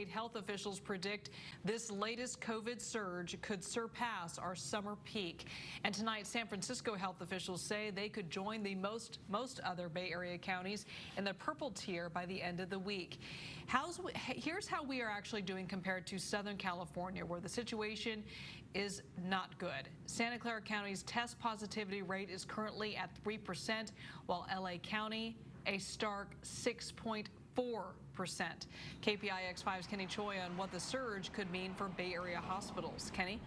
state health officials predict this latest COVID surge could surpass our summer peak. And tonight, San Francisco health officials say they could join the most other Bay Area counties in the purple tier by the end of the week. Here's how we are actually doing compared to Southern California, where the situation is not good. Santa Clara County's test positivity rate is currently at 3%, while LA County a stark 6.4%. KPIX5's Kenny Choi on what the surge could mean for Bay Area hospitals. Kenny?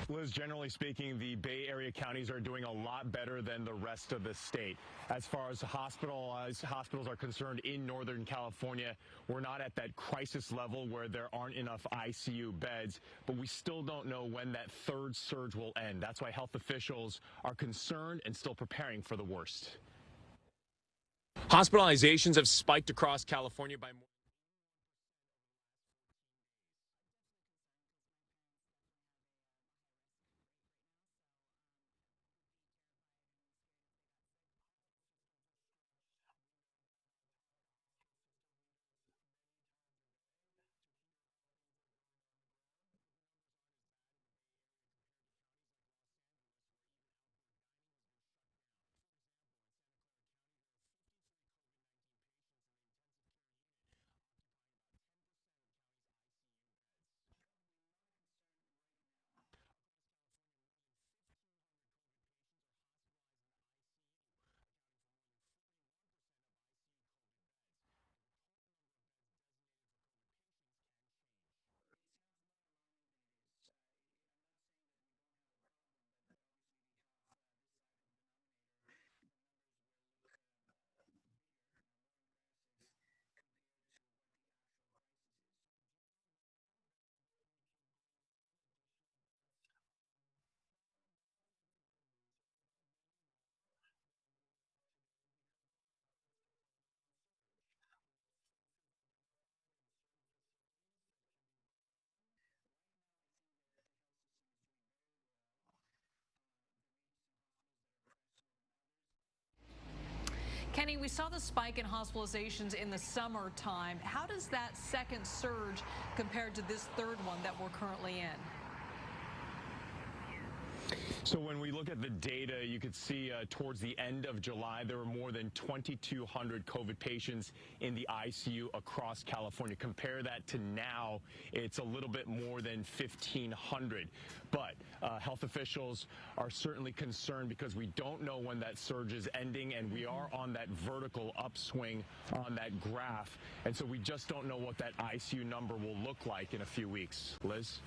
Liz, generally speaking, the Bay Area counties are doing a lot better than the rest of the state. As far as hospitals are concerned in Northern California, we're not at that crisis level where there aren't enough ICU beds, but we still don't know when that third surge will end. That's why health officials are concerned and still preparing for the worst. Hospitalizations have spiked across California by more. Kenny, we saw the spike in hospitalizations in the summertime. How does that second surge compare to this third one that we're currently in? So when we look at the data, you could see towards the end of July, there were more than 2,200 COVID patients in the ICU across California. Compare that to now, it's a little bit more than 1,500. But health officials are certainly concerned because we don't know when that surge is ending, and we are on that vertical upswing on that graph. And so we just don't know what that ICU number will look like in a few weeks. Liz?